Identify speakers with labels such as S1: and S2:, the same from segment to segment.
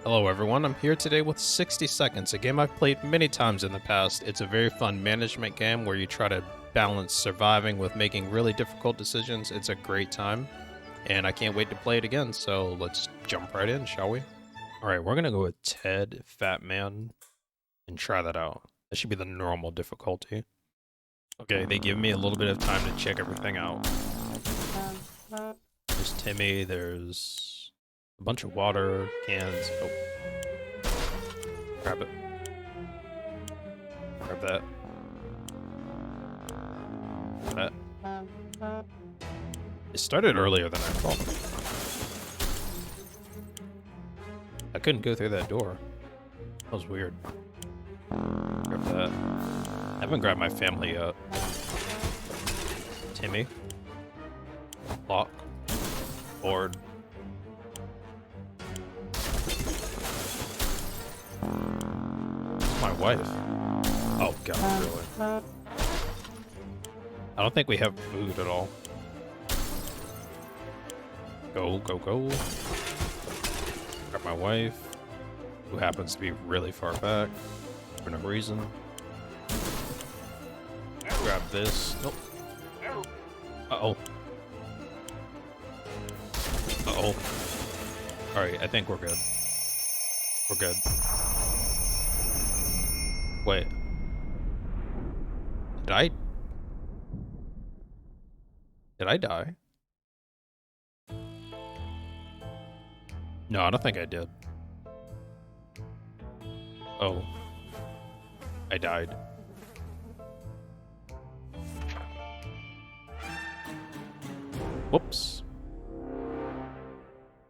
S1: Hello everyone, I'm here today with 60 Seconds, a game I've played many times in the past. It's a very fun management game where you try to balance surviving with making really difficult decisions. It's a great time, and I can't wait to play it again, so let's jump right in, shall we? Alright, we're gonna go with Ted, Fat Man, and try that out. That should be the normal difficulty. Okay, they give me a little bit of time to check everything out. There's Timmy, there's a bunch of water, cans. Oh. Grab it. Grab that. That. It started earlier than I thought. I couldn't go through that door. That was weird. Grab that. I haven't grabbed my family yet. Timmy. Lock. Board. My wife. Oh god, really? I don't think we have food at all. Go, go, go. Grab my wife, who happens to be really far back for no reason. Grab this. Nope. Uh-oh. Uh-oh. Alright, I think we're good. We're good. Wait. Did I die? No, I don't think I did. Oh. I died. Whoops.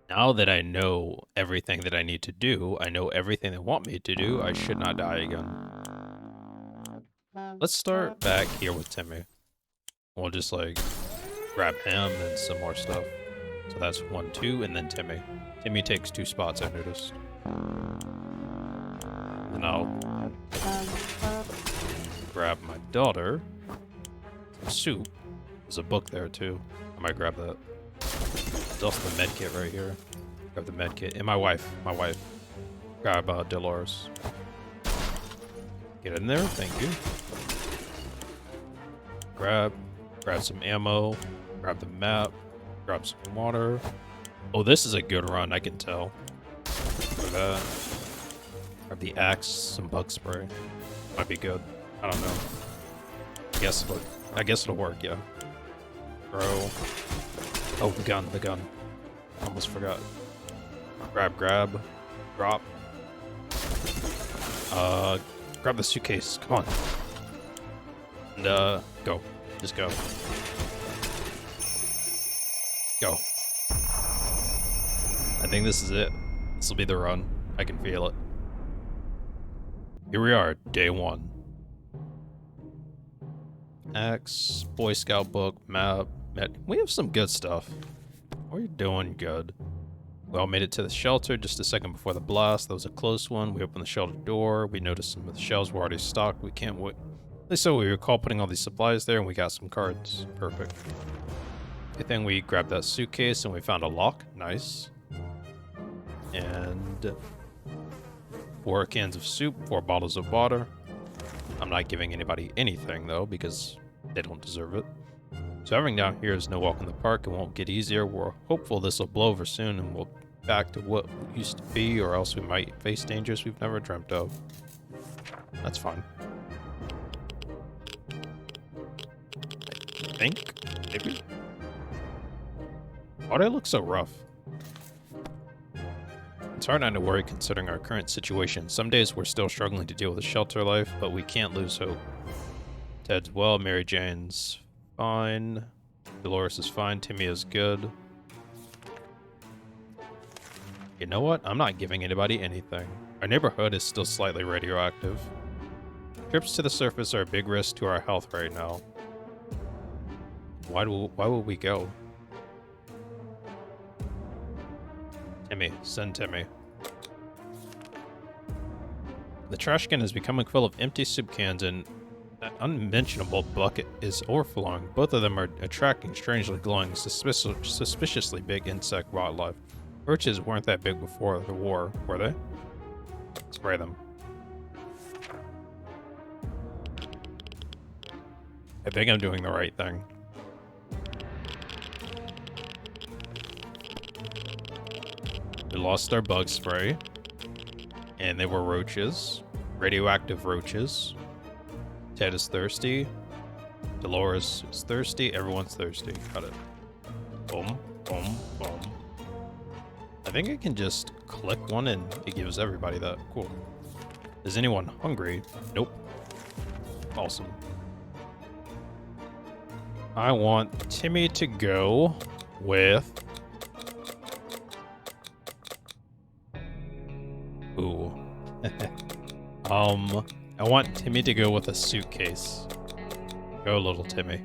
S1: Now that I know everything that I need to do, I know everything they want me to do, I should not die again. Let's start back here with Timmy. We'll just like grab him and some more stuff. So that's 1, 2, and then Timmy. Timmy takes 2 spots, I noticed. And I'll grab my daughter. Some soup. There's a book there too. I might grab that. There's also the med kit right here. Grab the med kit. And my wife. Grab Dolores. Get in there. Thank you. Grab some ammo. Grab the map. Grab some water. Oh, this is a good run, I can tell. Grab that. Grab the axe. Some bug spray. Might be good. I don't know. I guess it'll work, yeah. Throw. Oh, the gun. Almost forgot. Grab. Drop. Grab the suitcase. Come on. And, go. Just go. Go. I think this is it. This will be the run. I can feel it. Here we are, day 1. Axe, Boy Scout book, map. We have some good stuff. We're doing good. We all made it to the shelter just a second before the blast. That was a close one. We opened the shelter door. We noticed some of the shelves were already stocked. We can't wait. At least so we recall putting all these supplies there, and we got some cards. Perfect. Good thing we grabbed that suitcase and we found a lock. Nice. And 4 cans of soup, 4 bottles of water. I'm not giving anybody anything though, because they don't deserve it. So everything down here is no walk in the park. It won't get easier. We're hopeful this will blow over soon and we'll back to what used to be, or else we might face dangers we've never dreamt of. That's fine. I think, maybe. Why do I look so rough? It's hard not to worry considering our current situation. Some days we're still struggling to deal with the shelter life, but we can't lose hope. Ted's well, Mary Jane's fine, Dolores is fine, Timmy is good. You know what? I'm not giving anybody anything. Our neighborhood is still slightly radioactive. Trips to the surface are a big risk to our health right now. Why would we go? Timmy, send Timmy. The trash can is becoming full of empty soup cans and an unmentionable bucket is overflowing. Both of them are attracting strangely glowing, suspiciously big insect wildlife. Roaches weren't that big before the war, were they? Spray them. I think I'm doing the right thing. We lost our bug spray. And they were roaches. Radioactive roaches. Ted is thirsty. Dolores is thirsty. Everyone's thirsty. Got it. Boom, boom, boom. I think I can just click one and it gives everybody that. Cool. Is anyone hungry? Nope. Awesome. I want Timmy to go with... Ooh. I want Timmy to go with a suitcase. Go, little Timmy.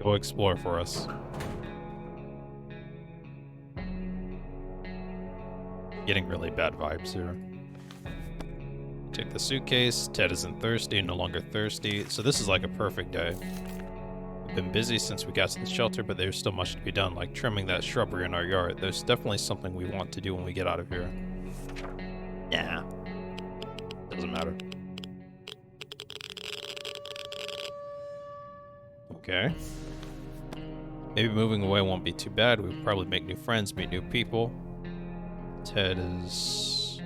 S1: Go explore for us. Getting really bad vibes here. Take the suitcase. Ted isn't thirsty, no longer thirsty. So this is like a perfect day. We've been busy since we got to the shelter, but there's still much to be done, like trimming that shrubbery in our yard. There's definitely something we want to do when we get out of here. Yeah. Doesn't matter. Okay. Maybe moving away won't be too bad. We'll probably make new friends, meet new people. Ted is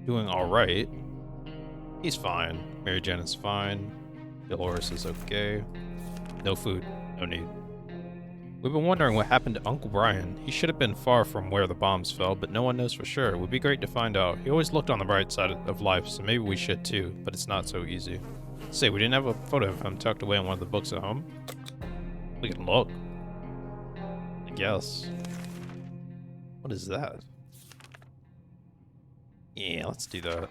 S1: doing alright. He's fine. Mary Jane is fine. Dolores is okay. No food. No need. We've been wondering what happened to Uncle Brian. He should have been far from where the bombs fell, but no one knows for sure. It would be great to find out. He always looked on the bright side of life, so maybe we should too, but it's not so easy. Say, we didn't have a photo of him tucked away in one of the books at home? We can look. I guess. What is that? Yeah, let's do that.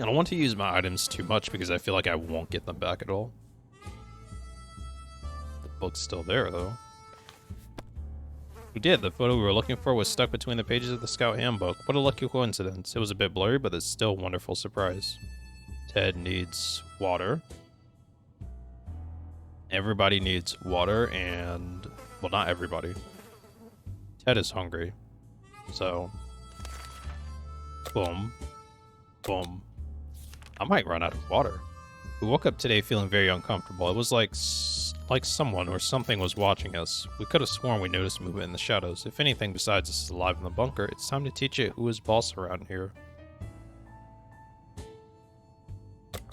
S1: I don't want to use my items too much because I feel like I won't get them back at all. The book's still there, though. We did. The photo we were looking for was stuck between the pages of the Scout Handbook. What a lucky coincidence. It was a bit blurry, but it's still a wonderful surprise. Ted needs water. Everybody needs water, and... well, not everybody. Ted is hungry. So... boom. Boom. I might run out of water. We woke up today feeling very uncomfortable. It was like someone or something was watching us. We could have sworn we noticed movement in the shadows. If anything besides us is alive in the bunker, it's time to teach it who is boss around here.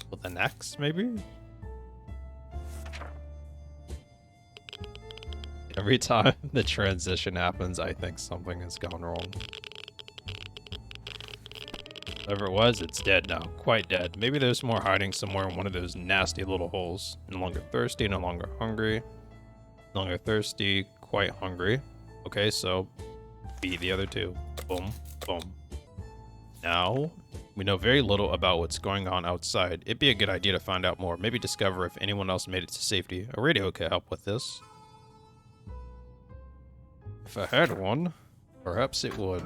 S1: With an axe, maybe? Every time the transition happens, I think something has gone wrong. Whatever it was, it's dead now. Quite dead. Maybe there's more hiding somewhere in one of those nasty little holes. No longer thirsty, no longer hungry. No longer thirsty, quite hungry. Okay, so beat the other two. Boom, boom. Now, we know very little about what's going on outside. It'd be a good idea to find out more. Maybe discover if anyone else made it to safety. A radio could help with this. If I had one, perhaps it would.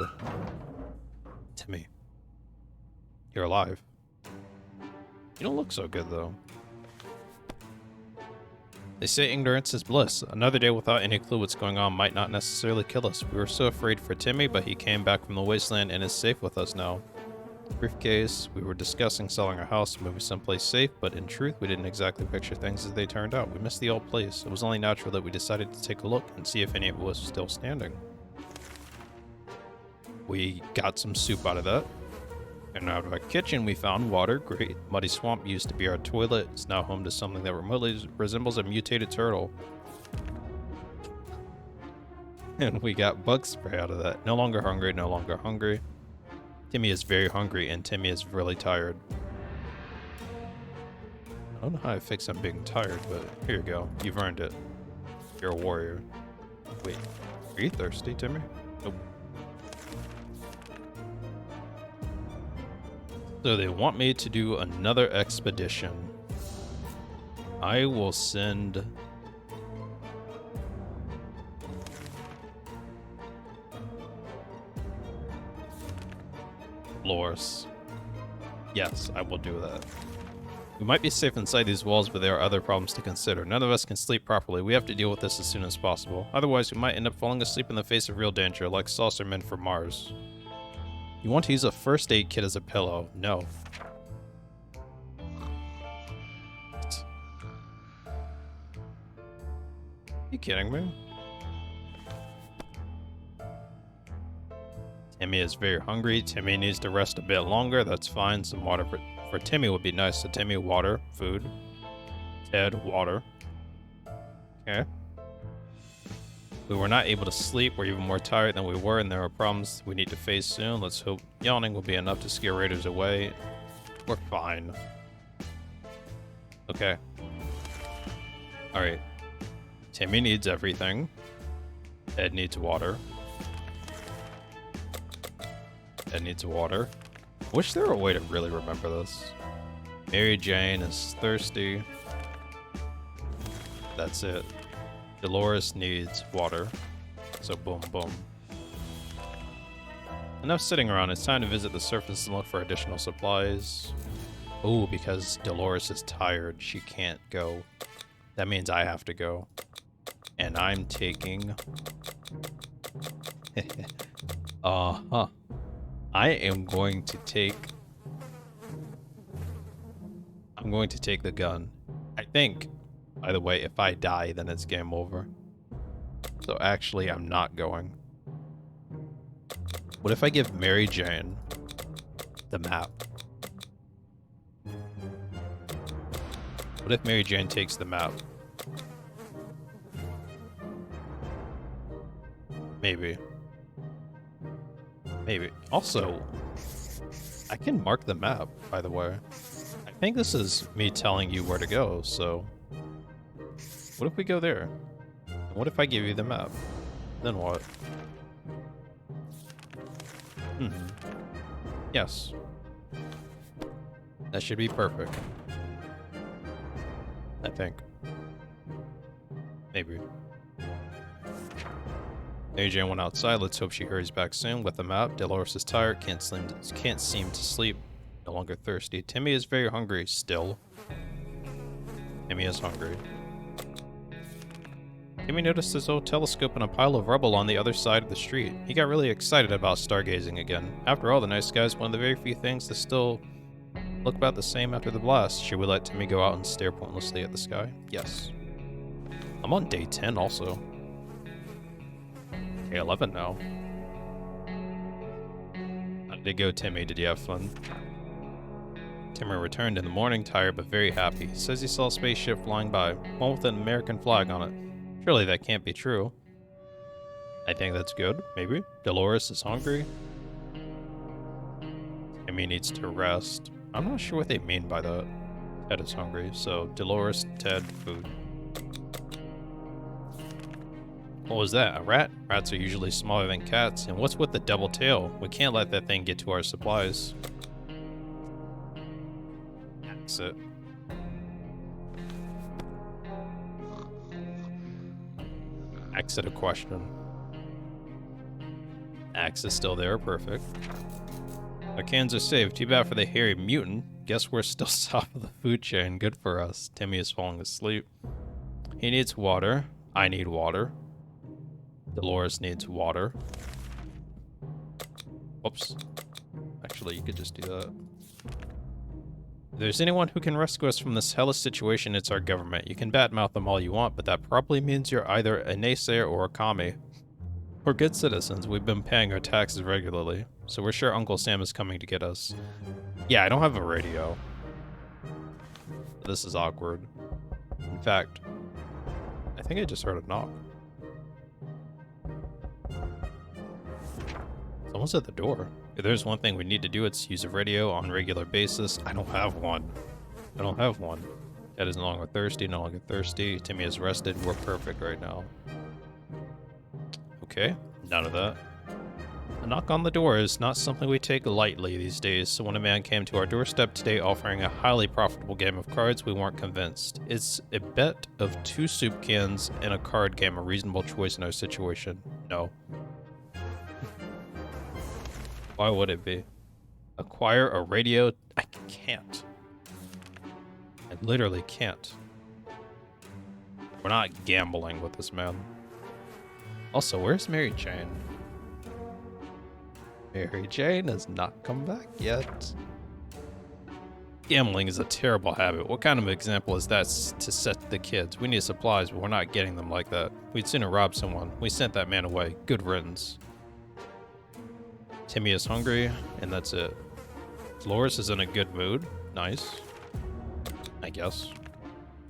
S1: Timmy. You're alive. You don't look so good, though. They say ignorance is bliss. Another day without any clue what's going on might not necessarily kill us. We were so afraid for Timmy, but he came back from the Wasteland and is safe with us now. Briefcase, we were discussing selling our house, moving someplace safe, but in truth, we didn't exactly picture things as they turned out. We missed the old place. It was only natural that we decided to take a look and see if any of it was still standing. We got some soup out of that. And out of our kitchen, we found water. Great. Muddy Swamp used to be our toilet. It's now home to something that remotely resembles a mutated turtle. And we got bug spray out of that. No longer hungry, no longer hungry. Timmy is very hungry, and Timmy is really tired. I don't know how to fix him being tired, but here you go. You've earned it. You're a warrior. Wait, are you thirsty, Timmy? Nope. So they want me to do another expedition. I will send... Dolores. Yes, I will do that. We might be safe inside these walls, but there are other problems to consider. None of us can sleep properly. We have to deal with this as soon as possible. Otherwise, we might end up falling asleep in the face of real danger, like saucermen from Mars. You want to use a first aid kit as a pillow? No. Are you kidding me? Timmy is very hungry. Timmy needs to rest a bit longer. That's fine. Some water for Timmy would be nice. So Timmy, water, food. Ted, water. Okay. We were not able to sleep. We're even more tired than we were, and there are problems we need to face soon. Let's hope yawning will be enough to scare raiders away. We're fine. Okay. Alright. Timmy needs everything. Ed needs water. Ed needs water. I wish there were a way to really remember this. Mary Jane is thirsty. That's it. Dolores needs water. So boom, boom. Enough sitting around. It's time to visit the surface and look for additional supplies. Ooh, because Dolores is tired. She can't go. That means I have to go. And I'm taking... uh-huh. I am going to take... I'm going to take the gun. I think, by the way, if I die, then it's game over. So actually, I'm not going. What if I give Mary Jane the map? What if Mary Jane takes the map? Maybe. Maybe. Also, I can mark the map, by the way. I think this is me telling you where to go, so... What if we go there? And what if I give you the map? Then what? Yes. That should be perfect. I think. Maybe. Mary Jane went outside. Let's hope she hurries back soon. With the map, Dolores is tired, can't seem to sleep. No longer thirsty. Timmy is very hungry still. Timmy is hungry. Timmy noticed his old telescope in a pile of rubble on the other side of the street. He got really excited about stargazing again. After all, the night sky is one of the very few things that still look about the same after the blast. Should we let Timmy go out and stare pointlessly at the sky? Yes. I'm on day 10 also. Okay, 11 now. How did it go, Timmy? Did you have fun? Timmy returned in the morning, tired but very happy. He says he saw a spaceship flying by, one with an American flag on it. Surely that can't be true. I think that's good, maybe. Dolores is hungry. Timmy needs to rest. I'm not sure what they mean by that. Ted is hungry, so Dolores, Ted, food. What was that? A rat? Rats are usually smaller than cats. And what's with the double tail? We can't let that thing get to our supplies. That's it. Exit a question. Axe is still there, perfect. Our cans are saved. Too bad for the hairy mutant. Guess we're still top of the food chain. Good for us. Timmy is falling asleep. He needs water. I need water. Dolores needs water. Whoops. Actually, you could just do that. If there's anyone who can rescue us from this hellish situation, it's our government. You can badmouth them all you want, but that probably means you're either a naysayer or a commie. We're good citizens. We've been paying our taxes regularly, so we're sure Uncle Sam is coming to get us. Yeah, I don't have a radio. This is awkward. In fact, I think I just heard a knock. Someone's at the door. If there's one thing we need to do, it's use a radio on a regular basis. I don't have one. I don't have one. Ed is no longer thirsty, no longer thirsty. Timmy is rested. We're perfect right now. Okay, none of that. A knock on the door is not something we take lightly these days, so when a man came to our doorstep today offering a highly profitable game of cards, we weren't convinced. Is a bet of 2 soup cans and a card game a reasonable choice in our situation? No. Why would it be? Acquire a radio? I can't. literally can't. We're not gambling with this man. Also, where's Mary Jane? Mary Jane has not come back yet. Gambling is a terrible habit. What kind of example is that to set the kids? We need supplies, but we're not getting them like that. We'd sooner rob someone. We sent that man away. Good riddance. Timmy is hungry, and that's it. Dolores is in a good mood. Nice. I guess.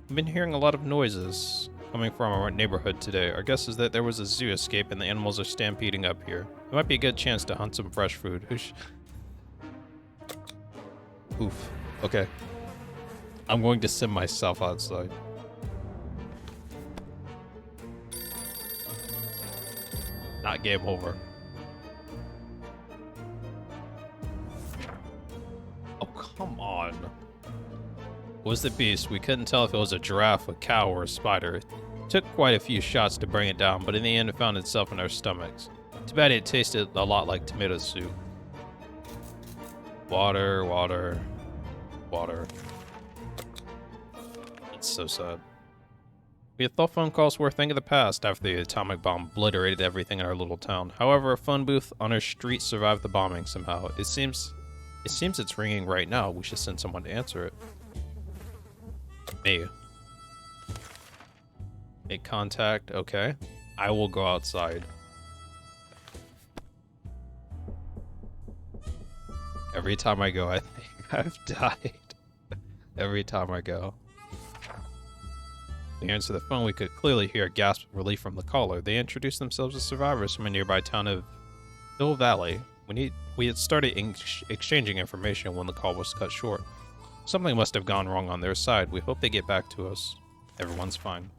S1: I've been hearing a lot of noises coming from our neighborhood today. Our guess is that there was a zoo escape and the animals are stampeding up here. It might be a good chance to hunt some fresh food. Oof. Okay. I'm going to send myself outside. Not game over. Oh, come on. Was the beast? We couldn't tell if it was a giraffe, a cow, or a spider. It took quite a few shots to bring it down, but in the end it found itself in our stomachs. Too bad it tasted a lot like tomato soup. Water, water, water. It's so sad. We had thought phone calls were a thing of the past after the atomic bomb obliterated everything in our little town. However, a phone booth on our street survived the bombing somehow. It seems it's ringing right now. We should send someone to answer it. Me. Make contact. Okay. I will go outside. Every time I go, I think I've died. Every time I go. We answer the phone. We could clearly hear a gasp of relief from the caller. They introduced themselves as survivors from a nearby town of Hill Valley. We had started exchanging information when the call was cut short. Something must have gone wrong on their side. We hope they get back to us. Everyone's fine.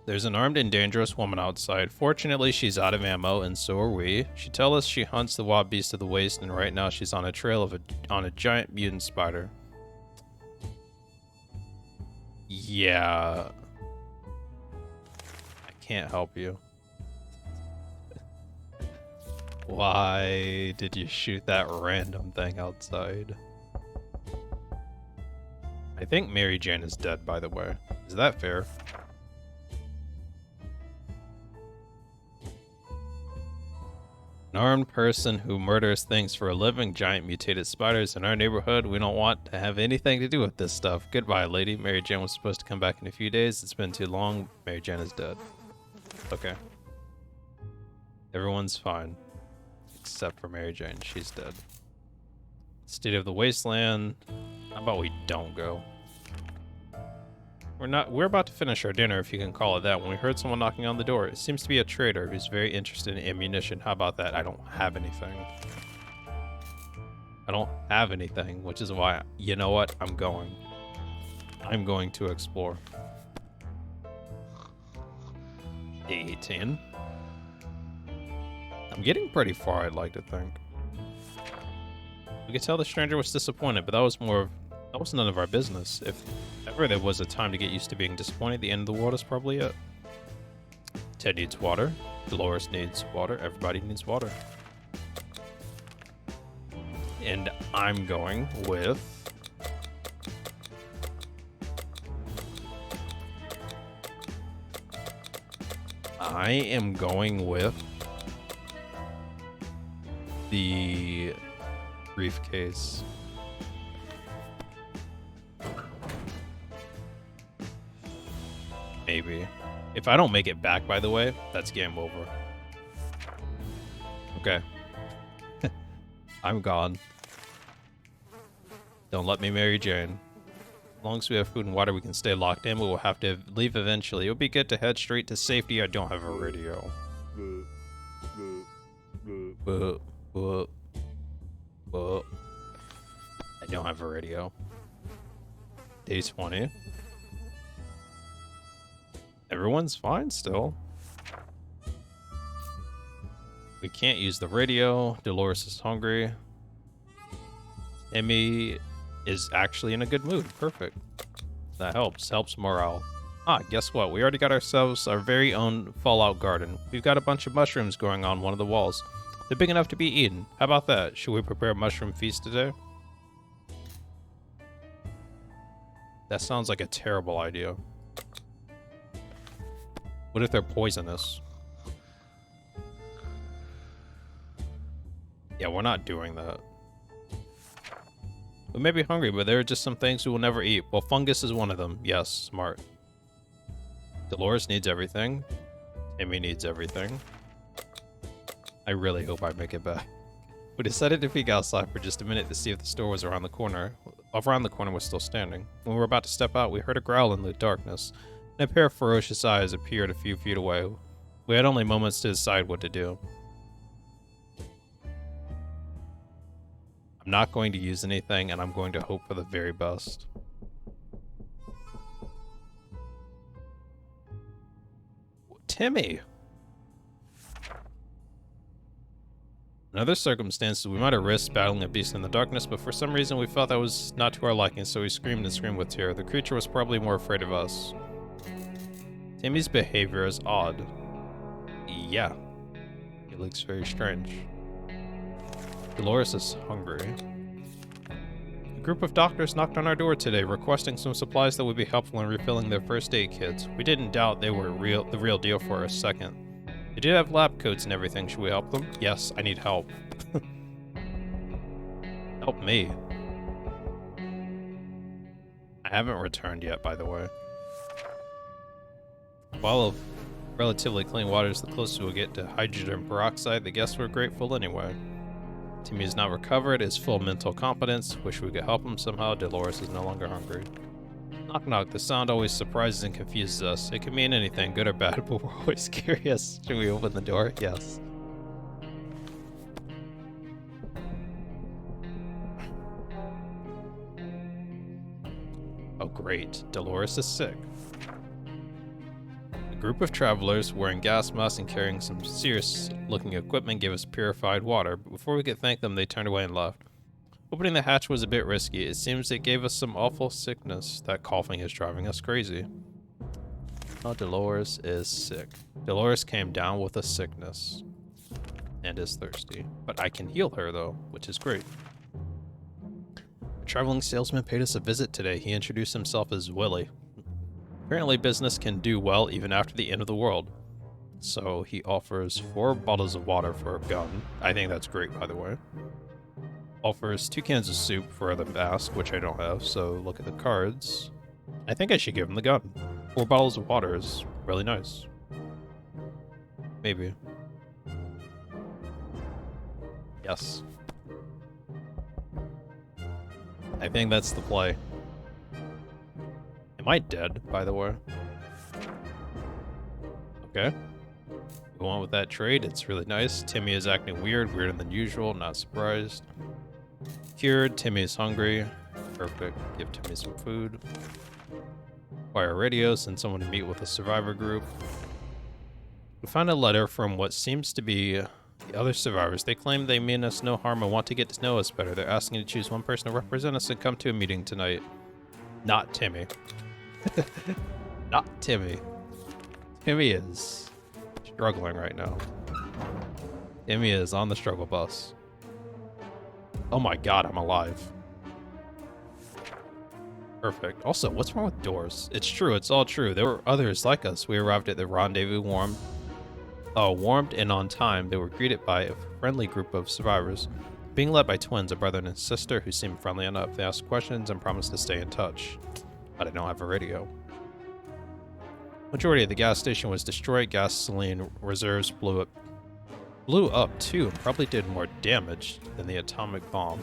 S1: There's an armed and dangerous woman outside. Fortunately, she's out of ammo, and so are we. She tells us she hunts the wild beast of the waste, and right now she's on a trail on a giant mutant spider. Yeah. I can't help you. Why did you shoot that random thing outside? I think Mary Jane is dead, by the way. Is that fair? An armed person who murders things for a living, giant mutated spiders in our neighborhood. We don't want to have anything to do with this stuff. Goodbye, lady. Mary Jane was supposed to come back in a few days. It's been too long. Mary Jane is dead. Okay. Everyone's fine. Except for Mary Jane. She's dead. State of the Wasteland. How about we don't go? We're about to finish our dinner, if you can call it that, when we heard someone knocking on the door. It seems to be a trader who's very interested in ammunition. How about that? I don't have anything. I don't have anything, which is why, you know what? I'm going to explore. 18. I'm getting pretty far, I'd like to think. We could tell the stranger was disappointed, but that was none of our business. If ever there was a time to get used to being disappointed, the end of the world is probably it. Ted needs water. Dolores needs water. Everybody needs water. And I'm going with... I am going with... the briefcase. Maybe. If I don't make it back, by the way, that's game over. Okay. I'm gone. Don't let me marry Jane. As long as we have food and water, we can stay locked in, but we'll have to leave eventually. It would be good to head straight to safety. I don't have a radio. I don't have a radio. Day 20. Everyone's fine still. We can't use the radio. Dolores is hungry. Emmy is actually in a good mood. Perfect. That helps. Helps morale. Ah, guess what? We already got ourselves our very own Fallout garden. We've got a bunch of mushrooms growing on one of the walls. They're big enough to be eaten. How about that? Should we prepare a mushroom feast today? That sounds like a terrible idea. What if they're poisonous? Yeah, we're not doing that. We may be hungry, but there are just some things we will never eat. Well, fungus is one of them. Yes, smart. Dolores needs everything. Timmy needs everything. I really hope I make it back. We decided to peek outside for just a minute to see if the store was around the corner. Around the corner was still standing. When we were about to step out, we heard a growl in the darkness, and a pair of ferocious eyes appeared a few feet away. We had only moments to decide what to do. I'm not going to use anything, and I'm going to hope for the very best. Timmy! In other circumstances, we might have risked battling a beast in the darkness, but for some reason we felt that was not to our liking, so we screamed and screamed with terror. The creature was probably more afraid of us. Timmy's behavior is odd. Yeah. He looks very strange. Dolores is hungry. A group of doctors knocked on our door today, requesting some supplies that would be helpful in refilling their first aid kits. We didn't doubt they were the real deal for a second. They did have lab coats and everything. Should we help them? Yes, I need help. Help me. I haven't returned yet, by the way. A bottle of relatively clean water is the closest we'll get to hydrogen peroxide. The guests were grateful anyway. Timmy is now recovered, is full mental competence. Wish we could help him somehow. Dolores is no longer hungry. Knock knock. The sound always surprises and confuses us. It can mean anything, good or bad, but we're always curious. Should we open the door? Yes. Oh great, Dolores is sick. A group of travelers wearing gas masks and carrying some serious looking equipment gave us purified water, but before we could thank them they turned away and left. Opening the hatch was a bit risky. It seems it gave us some awful sickness. That coughing is driving us crazy. Oh, Dolores is sick. Dolores came down with a sickness and is thirsty, but I can heal her though, which is great. A traveling salesman paid us a visit today. He introduced himself as Willie. Apparently business can do well even after the end of the world. So he offers 4 bottles of water for a gun. I think that's great, by the way. Offers 2 cans of soup for the mask, which I don't have, so look at the cards. I think I should give him the gun. 4 bottles of water is really nice. Maybe. Yes. I think that's the play. Am I dead, by the way? Okay. Go on with that trade, it's really nice. Timmy is acting weirder than usual, not surprised. Cured, Timmy is hungry. Perfect, give Timmy some food. Acquire a radio, send someone to meet with a survivor group. We found a letter from what seems to be the other survivors. They claim they mean us no harm and want to get to know us better. They're asking to choose one person to represent us and come to a meeting tonight. Not Timmy. Not Timmy. Timmy is struggling right now. Timmy is on the struggle bus. Oh my god, I'm alive. Perfect. Also, what's wrong with doors? It's true, it's all true. There were others like us. We arrived at the rendezvous warmed and on time. They were greeted by a friendly group of survivors, being led by twins, a brother and a sister who seemed friendly enough. They asked questions and promised to stay in touch. But I don't have a radio. Majority of the gas station was destroyed. Gasoline reserves blew up too, and probably did more damage than the atomic bomb.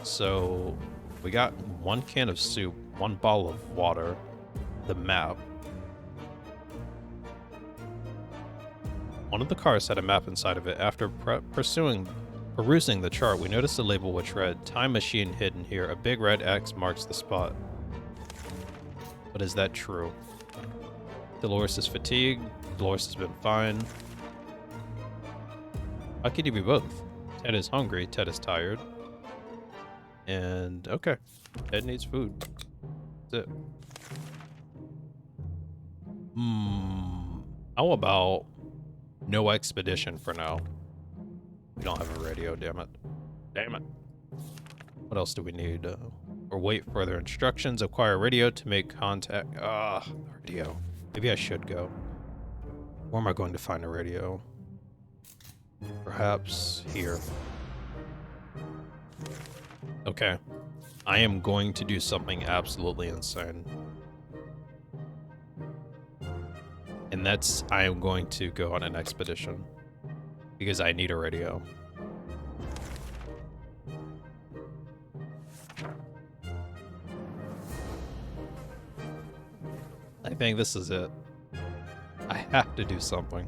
S1: So we got 1 can of soup, 1 bottle of water, the map. One of the cars had a map inside of it. After perusing the chart, we noticed a label which read, "Time machine hidden here. A big red X marks the spot." But is that true? Dolores is fatigued. Dolores has been fine. How can you be both? Ted is hungry. Ted is tired. And okay, Ted needs food. That's it. How about no expedition for now? We don't have a radio, damn it. Damn it. What else do we need? or wait for further instructions. Acquire a radio to make contact. Radio. Maybe I should go. Where am I going to find a radio? Perhaps here. Okay. I am going to do something absolutely insane. And that's, I am going to go on an expedition. Because I need a radio. I think this is it. I have to do something.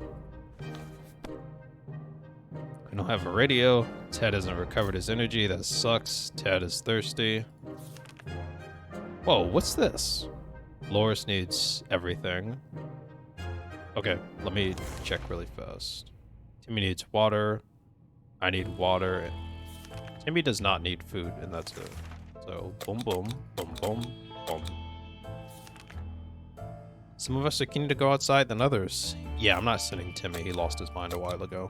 S1: I don't have a radio. Ted hasn't recovered his energy. That sucks. Ted is thirsty. Whoa, what's this? Loris needs everything. Okay, let me check really fast. Timmy needs water. I need water. Timmy does not need food, and that's it. So, boom, boom, boom, boom, boom. Some of us are keen to go outside than others. Yeah, I'm not sending Timmy. He lost his mind a while ago.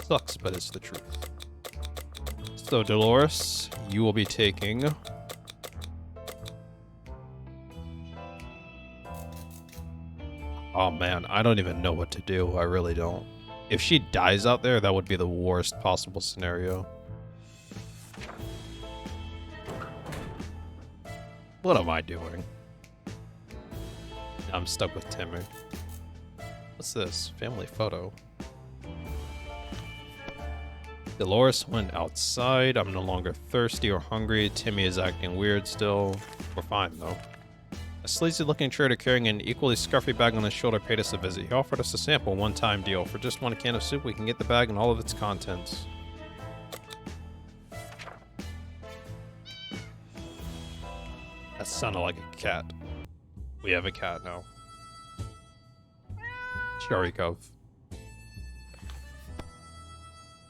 S1: Sucks, but it's the truth. So, Dolores, you will be taking... Oh man, I don't even know what to do. I really don't. If she dies out there, that would be the worst possible scenario. What am I doing? I'm stuck with Timmy. What's this? Family photo. Dolores went outside. I'm no longer thirsty or hungry. Timmy is acting weird still. We're fine though. A sleazy looking trader carrying an equally scruffy bag on his shoulder paid us a visit. He offered us a sample one-time deal. For just one can of soup, we can get the bag and all of its contents. That sounded like a cat. We have a cat now. Sharikov.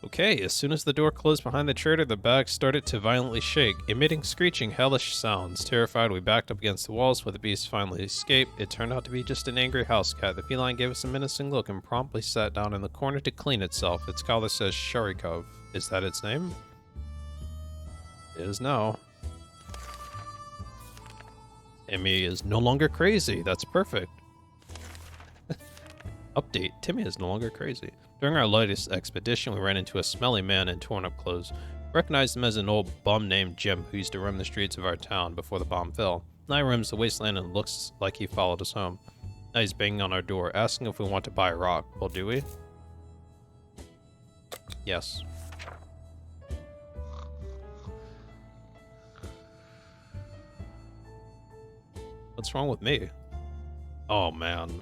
S1: Okay, as soon as the door closed behind the trader, the bag started to violently shake, emitting screeching, hellish sounds. Terrified, we backed up against the walls where the beast finally escaped. It turned out to be just an angry house cat. The feline gave us a menacing look and promptly sat down in the corner to clean itself. Its collar says Sharikov. Is that its name? It is now. Timmy is no longer crazy. That's perfect. Update. Timmy is no longer crazy. During our latest expedition, we ran into a smelly man in torn-up clothes. Recognized him as an old bum named Jim who used to roam the streets of our town before the bomb fell. Now he roams the wasteland and looks like he followed us home. Now he's banging on our door, asking if we want to buy a rock. Well, do we? Yes. What's wrong with me? Oh, man.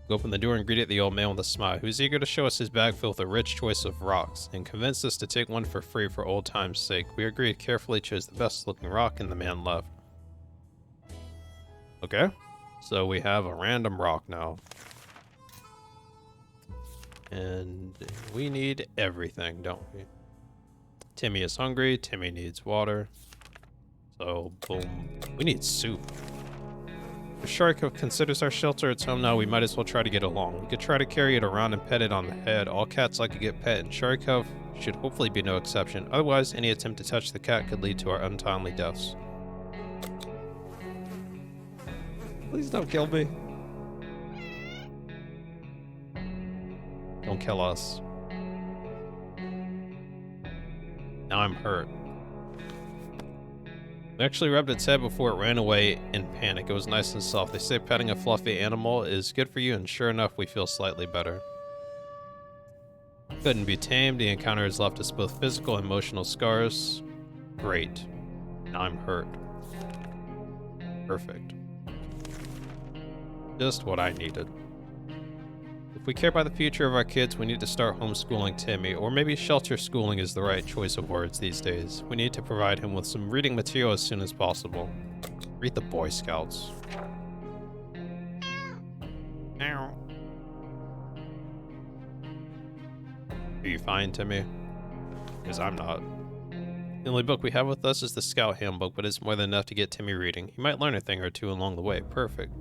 S1: We opened the door and greeted the old man with a smile, who was eager to show us his bag filled with a rich choice of rocks, and convinced us to take one for free for old time's sake. We agreed, carefully chose the best looking rock, and the man left. Okay, so we have a random rock now. And we need everything, don't we? Timmy is hungry, Timmy needs water. So, boom. We need soup. If Sharikov considers our shelter its home now, we might as well try to get along. We could try to carry it around and pet it on the head. All cats like to get pet, and Sharikov should hopefully be no exception. Otherwise, any attempt to touch the cat could lead to our untimely deaths. Please don't kill me. Don't kill us. Now I'm hurt. We actually rubbed its head before it ran away in panic. It was nice and soft. They say petting a fluffy animal is good for you, and sure enough, we feel slightly better. Couldn't be tamed. The encounter has left us both physical and emotional scars. Great. Now I'm hurt. Perfect. Just what I needed. If we care about the future of our kids, we need to start homeschooling Timmy, or maybe shelter schooling is the right choice of words these days. We need to provide him with some reading material as soon as possible. Read the Boy Scouts. Are you fine, Timmy? Because I'm not. The only book we have with us is the Scout Handbook, but it's more than enough to get Timmy reading. He might learn a thing or two along the way. Perfect.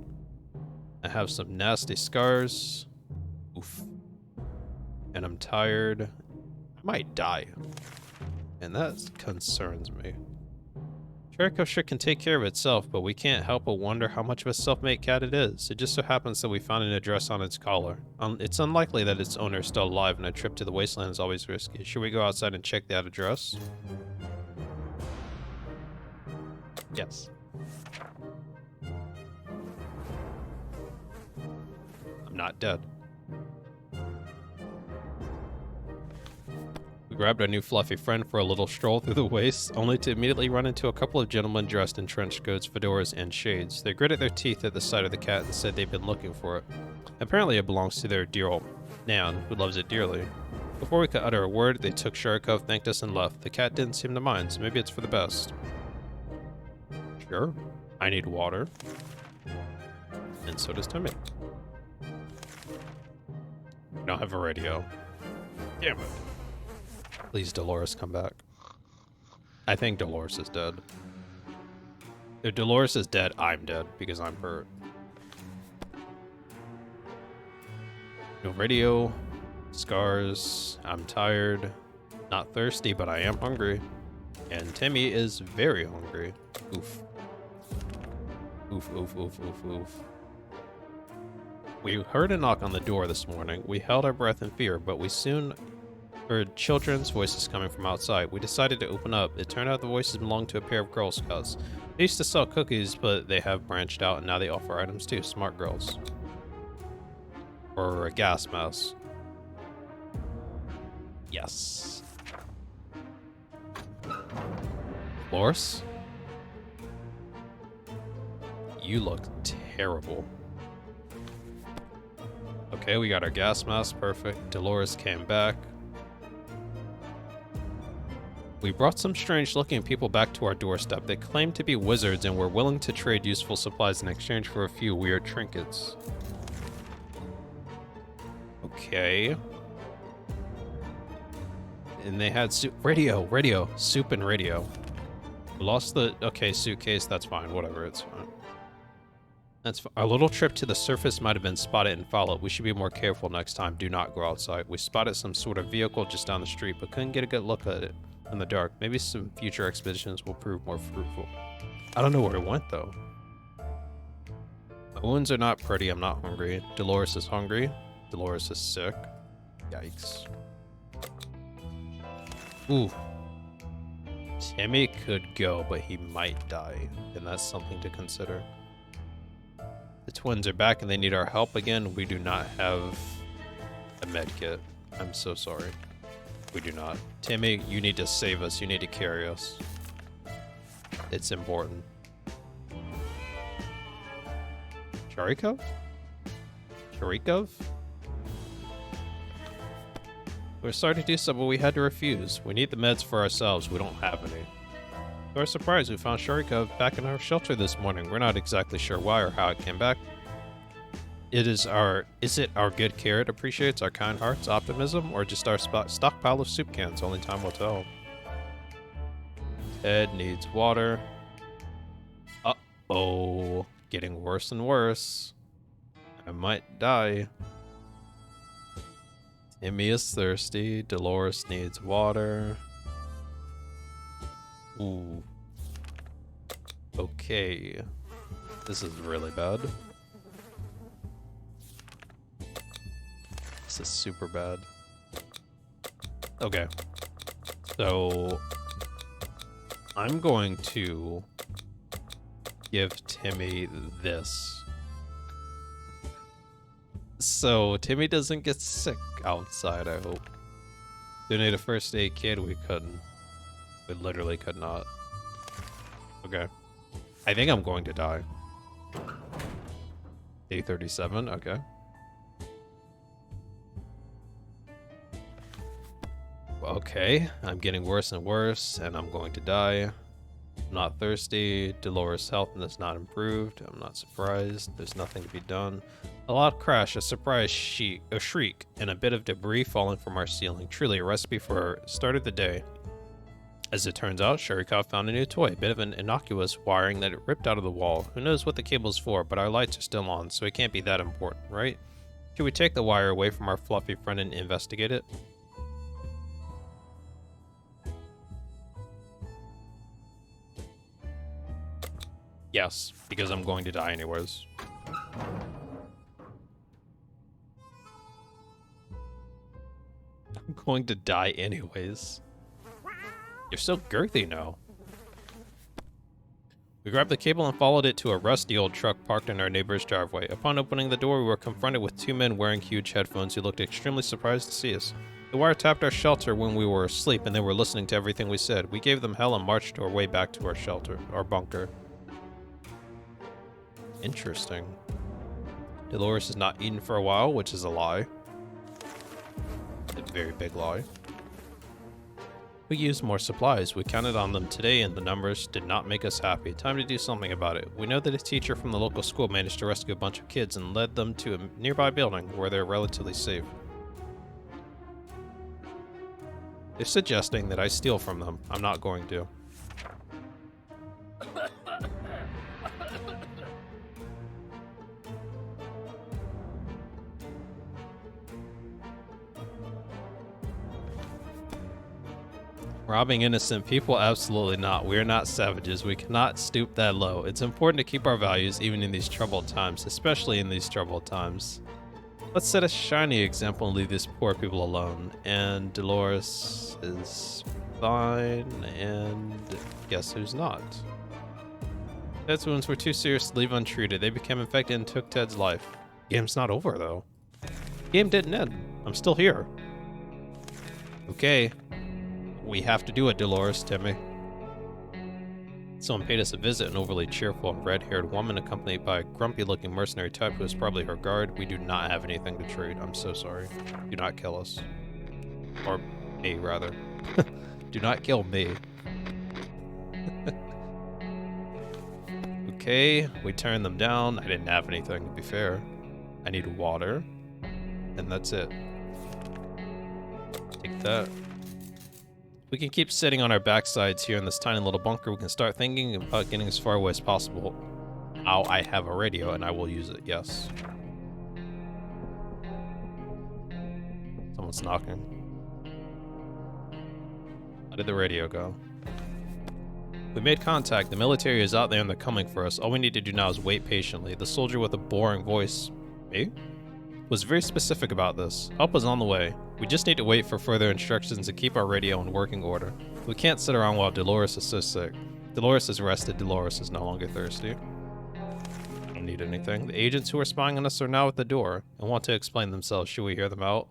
S1: I have some nasty scars. Oof. And I'm tired. I might die. And that concerns me. Cherikov can take care of itself, but we can't help but wonder how much of a self-made cat it is. It just so happens that we found an address on its collar. It's unlikely that its owner is still alive, and a trip to the Wasteland is always risky. Should we go outside and check that address? Yes. I'm not dead. We grabbed our new fluffy friend for a little stroll through the waste, only to immediately run into a couple of gentlemen dressed in trench coats, fedoras, and shades. They gritted their teeth at the sight of the cat and said they'd been looking for it. Apparently it belongs to their dear old Nan, who loves it dearly. Before we could utter a word, they took Sharikov, thanked us, and left. The cat didn't seem to mind, so maybe it's for the best. Sure. I need water. And so does Timmy. We don't have a radio. Damn it. Please, Dolores, come back. I think Dolores is dead. If Dolores is dead, I'm dead, because I'm hurt. No radio. Scars. I'm tired. Not thirsty, but I am hungry. And Timmy is very hungry. Oof. Oof, oof, oof, oof, oof. We heard a knock on the door this morning. We held our breath in fear, but we soon heard children's voices coming from outside. We decided to open up. It turned out the voices belonged to a pair of Girl Scouts. They used to sell cookies, but they have branched out and now they offer items too. Smart girls. Or a gas mask. Yes. Loris? You look terrible. Okay, we got our gas mask. Perfect. Dolores came back. We brought some strange-looking people back to our doorstep. They claimed to be wizards and were willing to trade useful supplies in exchange for a few weird trinkets. Okay. And they had radio, soup and radio. We lost the, okay, suitcase, that's fine, whatever, it's fine. That's fine. Our little trip to the surface might have been spotted and followed. We should be more careful next time. Do not go outside. We spotted some sort of vehicle just down the street, but couldn't get a good look at it in the dark. Maybe some future expeditions will prove more fruitful. I don't know where it went, though. My wounds are not pretty. I'm not hungry. Dolores is hungry. Dolores is sick. Yikes. Ooh. Timmy could go, but he might die, and that's something to consider. The twins are back and they need our help again. We do not have a med kit. I'm so sorry. We do not. Timmy, you need to save us. You need to carry us. It's important. Sharikov? Sharikov? We're sorry to do so, but we had to refuse. We need the meds for ourselves. We don't have any. To our surprise, we found Sharikov back in our shelter this morning. We're not exactly sure why or how it came back. Is it our good care it appreciates, our kind heart's optimism, or just our stockpile of soup cans? Only time will tell. Ted needs water. Uh-oh. Getting worse and worse. I might die. Timmy is thirsty. Dolores needs water. Ooh. Okay. This is really bad. This is super bad. Okay. So I'm going to give Timmy this. So Timmy doesn't get sick outside, I hope. Donate a first aid kit, we couldn't. We literally could not. Okay. I think I'm going to die. Day 37, okay. Okay, I'm getting worse and worse, and I'm going to die. I'm not thirsty. Dolores' health has not improved. I'm not surprised. There's nothing to be done. A loud crash, a surprise a shriek, and a bit of debris falling from our ceiling. Truly a recipe for start of the day. As it turns out, Sharikov found a new toy, a bit of an innocuous wiring that it ripped out of the wall. Who knows what the cable's for, but our lights are still on, so it can't be that important, right? Should we take the wire away from our fluffy friend and investigate it? Yes, because I'm going to die anyways. I'm going to die anyways. You're so girthy now. We grabbed the cable and followed it to a rusty old truck parked in our neighbor's driveway. Upon opening the door, we were confronted with two men wearing huge headphones who looked extremely surprised to see us. They wiretapped our shelter when we were asleep, and they were listening to everything we said. We gave them hell and marched our way back to our shelter, our bunker. Interesting. Dolores is not eaten for a while, which is a lie. A very big lie. We used more supplies. We counted on them today, and the numbers did not make us happy. Time to do something about it. We know that a teacher from the local school managed to rescue a bunch of kids and led them to a nearby building where they're relatively safe. They're suggesting that I steal from them. I'm not going to. Robbing innocent people? Absolutely not. We are not savages. We cannot stoop that low. It's important to keep our values even in these troubled times, especially in these troubled times. Let's set a shiny example and leave these poor people alone. And Dolores is fine, and guess who's not? Ted's wounds were too serious to leave untreated. They became infected and took Ted's life. Game's not over, though. Game didn't end. I'm still here. Okay. We have to do it, Dolores, Timmy. Someone paid us a visit, an overly cheerful and red-haired woman accompanied by a grumpy-looking mercenary type who was probably her guard. We do not have anything to trade. I'm so sorry. Do not kill us. Or me, rather. Do not kill me. Okay, we turned them down. I didn't have anything, to be fair. I need water. And that's it. Take that. We can keep sitting on our backsides here in this tiny little bunker. We can start thinking about getting as far away as possible. Now I have a radio and I will use it, yes. Someone's knocking. How did the radio go? We made contact. The military is out there and they're coming for us. All we need to do now is wait patiently. The soldier with a boring voice, me, was very specific about this. Help is on the way. We just need to wait for further instructions and keep our radio in working order. We can't sit around while Dolores is so sick. Dolores is rested. Dolores is no longer thirsty. Don't need anything. The agents who are spying on us are now at the door and want to explain themselves. Should we hear them out?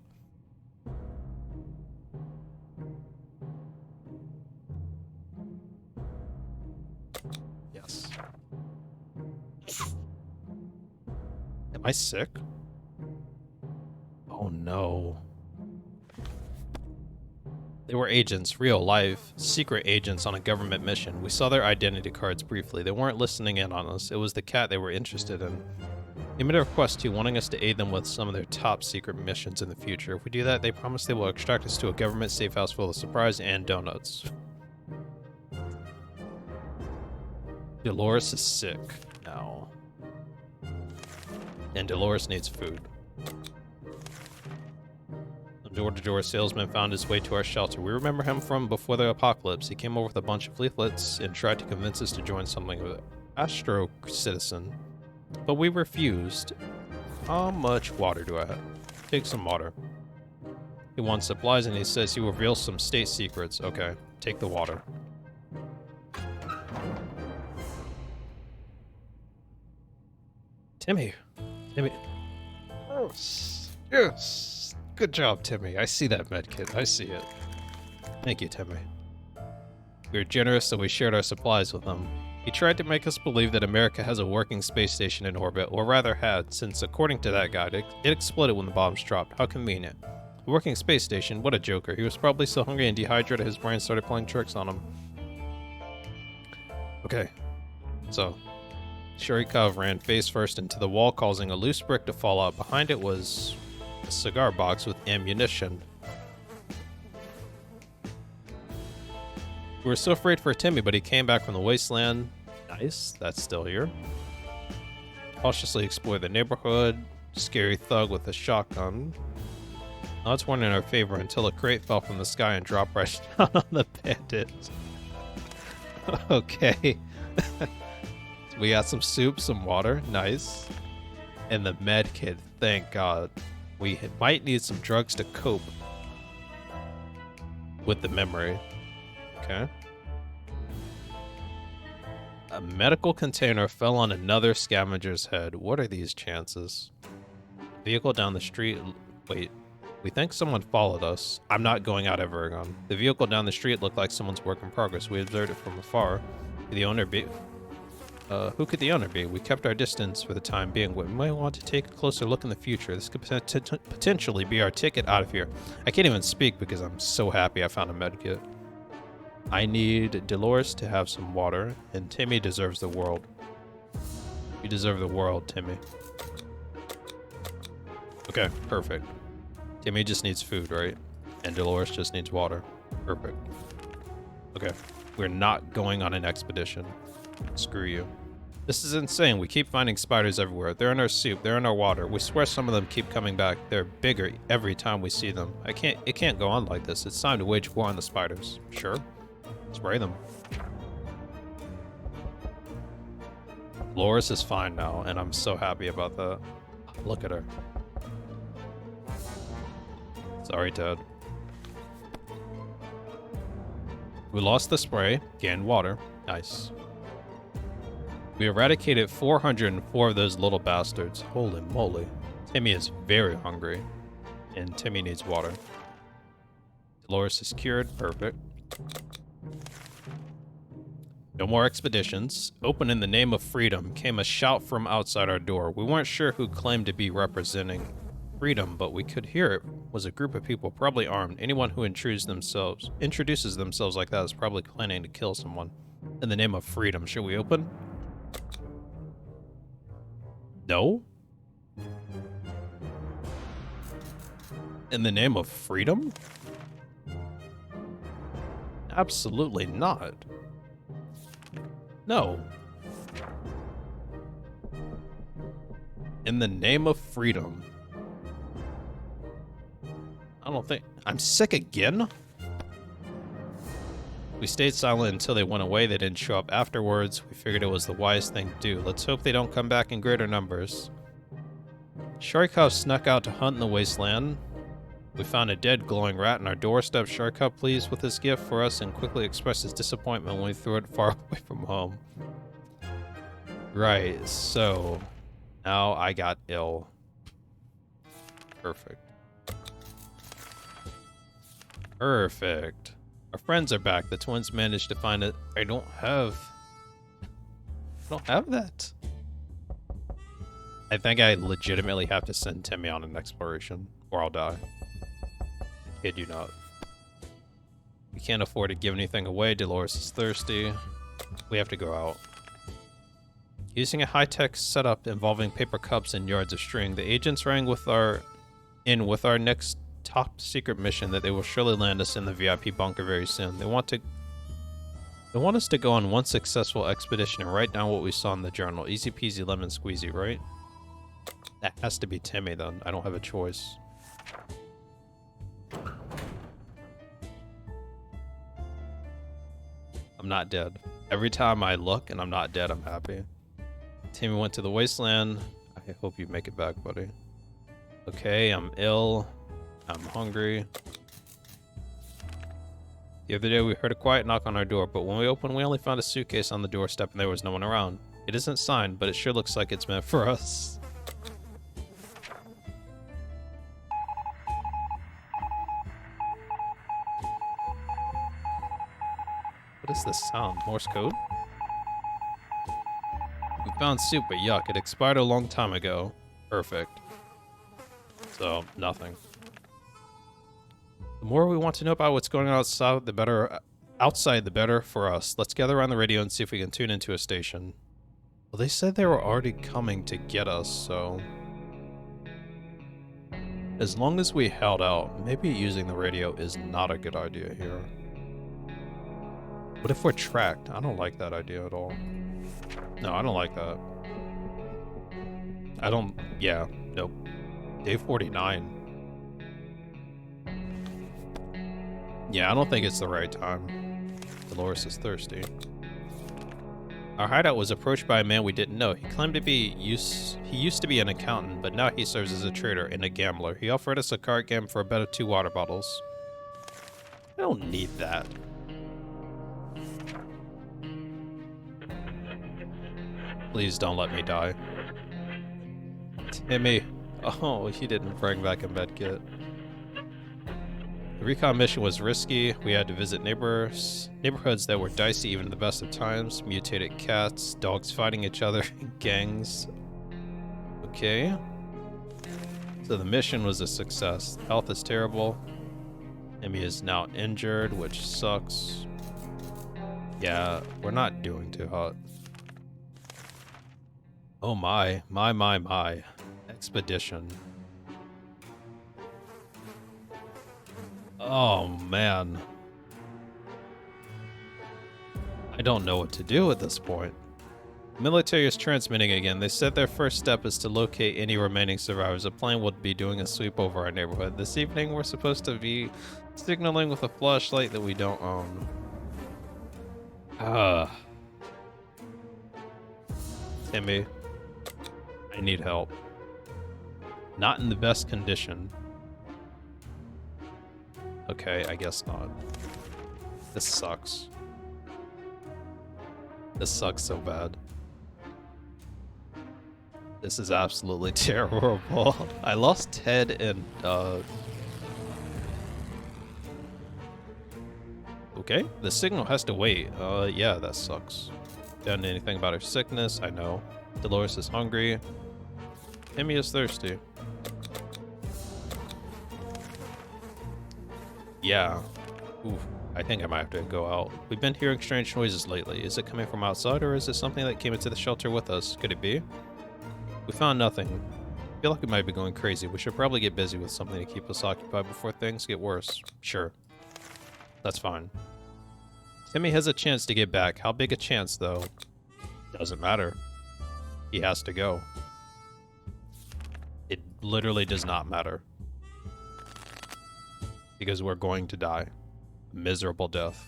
S1: Yes. Am I sick? Oh no. They were agents, real life, secret agents on a government mission. We saw their identity cards briefly. They weren't listening in on us. It was the cat they were interested in. They made a request too, wanting us to aid them with some of their top secret missions in the future. If we do that, they promise they will extract us to a government safe house full of surprise and donuts. Dolores is sick now. And Dolores needs food. Door-to-door salesman found his way to our shelter. We remember him from before the apocalypse. He came over with a bunch of leaflets and tried to convince us to join something with Astro Citizen, but we refused. How much water do I have? Take some water. He wants supplies and he says he will reveal some state secrets. Okay, take the water. Timmy. Oh, yes. Good job, Timmy. I see that medkit. I see it. Thank you, Timmy. We were generous, so we shared our supplies with him. He tried to make us believe that America has a working space station in orbit, or rather had, since according to that guy, it exploded when the bombs dropped. How convenient. A working space station? What a joker. He was probably so hungry and dehydrated his brain started playing tricks on him. Okay. So, Sharikov ran face first into the wall, causing a loose brick to fall out. Behind it was a cigar box with ammunition. We were so afraid for Timmy, but he came back from the Wasteland. Nice, that's still here. Cautiously explored the neighborhood. Scary thug with a shotgun. Odds weren't in our favor until a crate fell from the sky and dropped right down on the bandit. Okay. We got some soup, some water. Nice. And the med kit. Thank God. We might need some drugs to cope with the memory. Okay. A medical container fell on another scavenger's head. What are these chances? Vehicle down the street. Wait. We think someone followed us. I'm not going out ever again. The vehicle down the street looked like someone's work in progress. We observed it from afar. Could the owner be? Who could the owner be? We kept our distance for the time being. We might want to take a closer look in the future. This could potentially be our ticket out of here. I can't even speak because I'm so happy I found a medkit. I need Dolores to have some water, and Timmy deserves the world. You deserve the world, Timmy. Okay, perfect. Timmy just needs food, right? And Dolores just needs water. Perfect. Okay, we're not going on an expedition. Screw you. This is insane. We keep finding spiders everywhere. They're in our soup. They're in our water. We swear some of them keep coming back. They're bigger every time we see them. It can't go on like this. It's time to wage war on the spiders. Sure. Spray them. Dolores is fine now, and I'm so happy about that. Look at her. Sorry, Ted. We lost the spray, gained water. Nice. We eradicated 404 of those little bastards. Holy moly. Timmy is very hungry, and Timmy needs water. Dolores is cured. Perfect. No more expeditions. Open in the name of freedom. Came a shout from outside our door. We weren't sure who claimed to be representing freedom, but we could hear it was a group of people, probably armed. Anyone who introduces themselves like that is probably planning to kill someone. In the name of freedom, should we open? No? In the name of freedom? Absolutely not. No. In the name of freedom. I don't think... I'm sick again? We stayed silent until they went away. They didn't show up afterwards. We figured it was the wise thing to do. Let's hope they don't come back in greater numbers. Sharkov snuck out to hunt in the Wasteland. We found a dead glowing rat on our doorstep. Sharkov pleased with his gift for us and quickly expressed his disappointment when we threw it far away from home. Right, so... now I got ill. Perfect. Perfect. Our friends are back. The twins managed to find it. I don't have that. I think I legitimately have to send Timmy on an exploration, or I'll die. Kid you not. We can't afford to give anything away. Dolores is thirsty. We have to go out. Using a high-tech setup involving paper cups and yards of string, the agents rang with our next top secret mission that they will surely land us in the VIP bunker very soon. They want us to go on one successful expedition and write down what we saw in the journal. Easy peasy lemon squeezy, right? That has to be Timmy then. I don't have a choice. I'm not dead. Every time I look and I'm not dead, I'm happy. Timmy went to the Wasteland. I hope you make it back, buddy. Okay, I'm ill. I'm hungry. The other day we heard a quiet knock on our door, but when we opened, we only found a suitcase on the doorstep and there was no one around. It isn't signed, but it sure looks like it's meant for us. What is this sound? Morse code? We found soup, but yuck, it expired a long time ago. Perfect. So, nothing. The more we want to know about what's going on outside, the better for us. Let's gather around the radio and see if we can tune into a station. Well, they said they were already coming to get us, so... as long as we held out, maybe using the radio is not a good idea here. What if we're tracked? I don't like that idea at all. No, I don't like that. Yeah, nope. Day 49. Yeah, I don't think it's the right time. Dolores is thirsty. Our hideout was approached by a man we didn't know. He claimed he used to be an accountant, but now he serves as a trader and a gambler. He offered us a card game for a bet of 2 water bottles. I don't need that. Please don't let me die. Timmy. Oh, he didn't bring back a medkit. The recon mission was risky. We had to visit neighborhoods that were dicey even in the best of times. Mutated cats, dogs fighting each other, gangs. Okay. So the mission was a success. Health is terrible. Timmy is now injured, which sucks. Yeah, we're not doing too hot. Oh my. Expedition. Oh man. I don't know what to do at this point. Military is transmitting again. They said their first step is to locate any remaining survivors. A plane will be doing a sweep over our neighborhood. This evening we're supposed to be signaling with a flashlight that we don't own. Timmy, I need help. Not in the best condition. Okay, I guess not. This sucks. This sucks so bad. This is absolutely terrible. I lost Ted and, Okay, the signal has to wait. Yeah, that sucks. Done anything about her sickness? I know. Dolores is hungry. Timmy is thirsty. Yeah. Oof. I think I might have to go out. We've been hearing strange noises lately. Is it coming from outside, or is it something that came into the shelter with us? Could it be? We found nothing. I feel like we might be going crazy. We should probably get busy with something to keep us occupied before things get worse. Sure. That's fine. Timmy has a chance to get back. How big a chance, though? Doesn't matter. He has to go. It literally does not matter. Because we're going to die. A miserable death.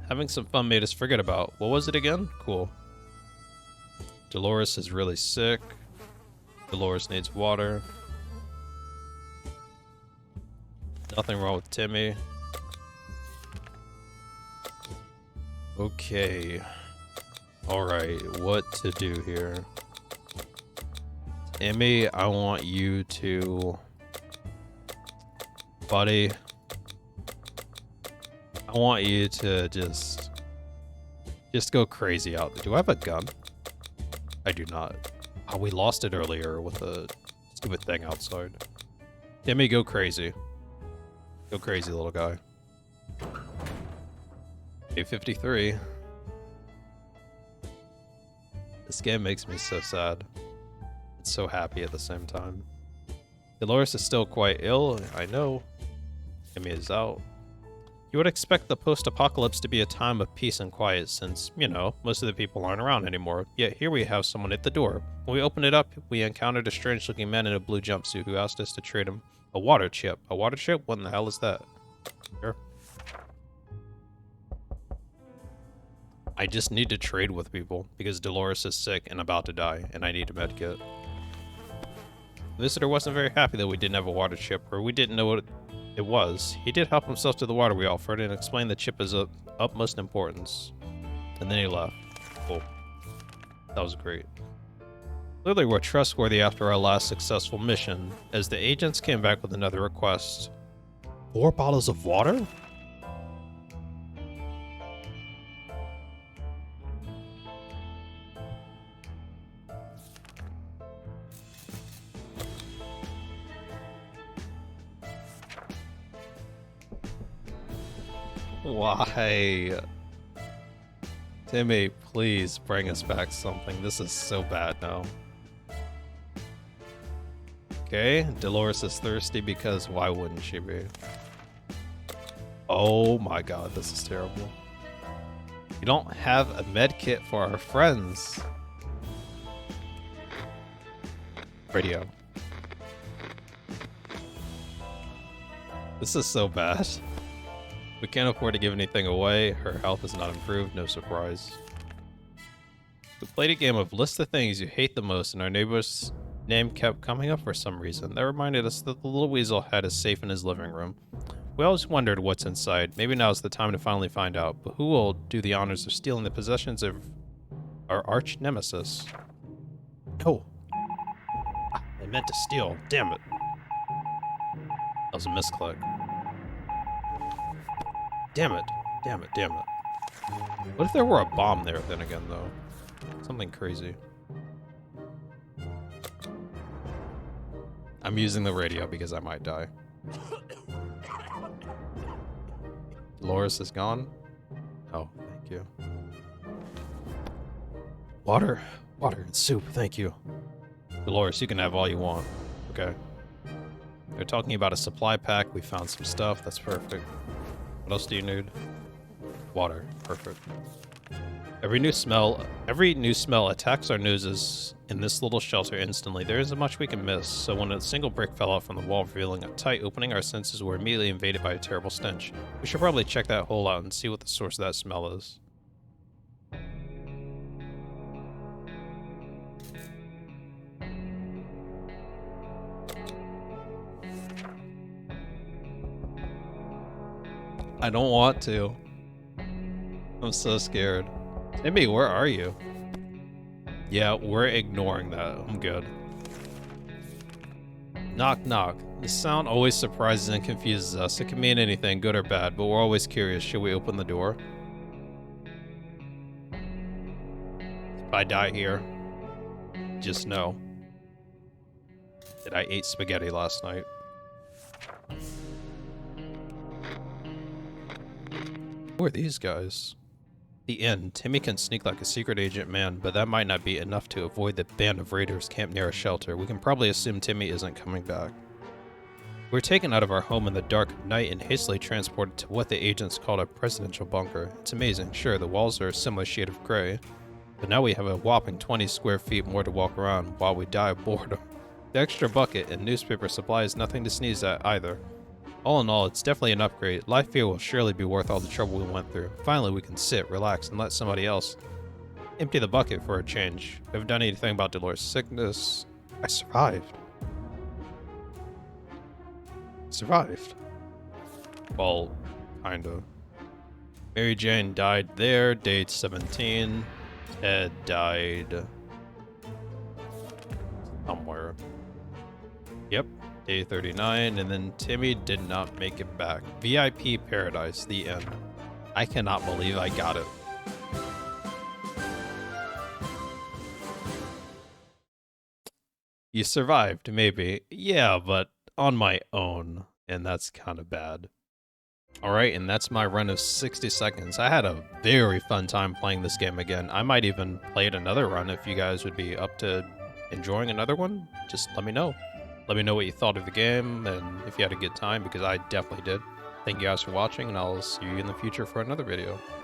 S1: Having some fun made us forget about... What was it again? Cool. Dolores is really sick. Dolores needs water. Nothing wrong with Timmy. Okay. Alright, what to do here? Timmy, I want you to... Buddy. I want you to just go crazy out there. Do I have a gun? I do not. Oh, we lost it earlier with a stupid thing outside. Timmy, go crazy. Go crazy, little guy. 8:53. This game makes me so sad. It's so happy at the same time. Dolores is still quite ill, I know. Timmy is out. You would expect the post-apocalypse to be a time of peace and quiet since, you know, most of the people aren't around anymore. Yet here we have someone at the door. When we opened it up, we encountered a strange-looking man in a blue jumpsuit who asked us to trade him a water chip. A water chip? What in the hell is that? Sure. I just need to trade with people because Dolores is sick and about to die, and I need a medkit. The visitor wasn't very happy that we didn't have a water chip, or we didn't know what it was. He did help himself to the water we offered and explained the chip is of utmost importance. And then he left. Cool. That was great. Clearly we're trustworthy after our last successful mission, as the agents came back with another request. 4 bottles of water? Why? Timmy, please bring us back something. This is so bad now. Okay, Dolores is thirsty because why wouldn't she be? Oh my god, this is terrible. You don't have a med kit for our friends. Radio. This is so bad. We can't afford to give anything away. Her health is not improved, no surprise. We played a game of list the things you hate the most, and our neighbor's name kept coming up for some reason. That reminded us that the little weasel had his safe in his living room. We always wondered what's inside. Maybe now's the time to finally find out. But who will do the honors of stealing the possessions of our arch nemesis? No. I meant to steal. Damn it. That was a misclick. Damn it. Damn it. Damn it. What if there were a bomb there then again, though? Something crazy. I'm using the radio because I might die. Dolores is gone? Oh, thank you. Water. Water and soup, thank you. Dolores, you can have all you want. Okay. They're talking about a supply pack. We found some stuff. That's perfect. What else do you need? Water. Perfect. Every new smell attacks our noses in this little shelter instantly. There isn't much we can miss, so when a single brick fell out from the wall, revealing a tight opening, our senses were immediately invaded by a terrible stench. We should probably check that hole out and see what the source of that smell is. I don't want to. I'm so scared. Timmy, where are you? Yeah, we're ignoring that. I'm good. Knock, knock. The sound always surprises and confuses us. It can mean anything, good or bad, but we're always curious. Should we open the door? If I die here, just know that I ate spaghetti last night. Who are these guys? The inn. Timmy can sneak like a secret agent man, but that might not be enough to avoid the band of raiders camped near a shelter. We can probably assume Timmy isn't coming back. We're taken out of our home in the dark of night and hastily transported to what the agents called a presidential bunker. It's amazing. Sure, the walls are a similar shade of gray, but now we have a whopping 20 square feet more to walk around while we die of boredom. The extra bucket and newspaper supply is nothing to sneeze at either. All in all, it's definitely an upgrade. Life here will surely be worth all the trouble we went through. Finally, we can sit, relax, and let somebody else empty the bucket for a change. I haven't done anything about Dolores' sickness. I survived. Survived. Well, kinda. Mary Jane died there, date 17. Ted died somewhere. Yep. Day 39, and then Timmy did not make it back. VIP Paradise, the end. I cannot believe I got it. You survived, maybe. Yeah, but on my own, and that's kind of bad. Alright, and that's my run of 60 seconds. I had a very fun time playing this game again. I might even play it another run if you guys would be up to enjoying another one. Just let me know. Let me know what you thought of the game and if you had a good time, because I definitely did. Thank you guys for watching, and I'll see you in the future for another video.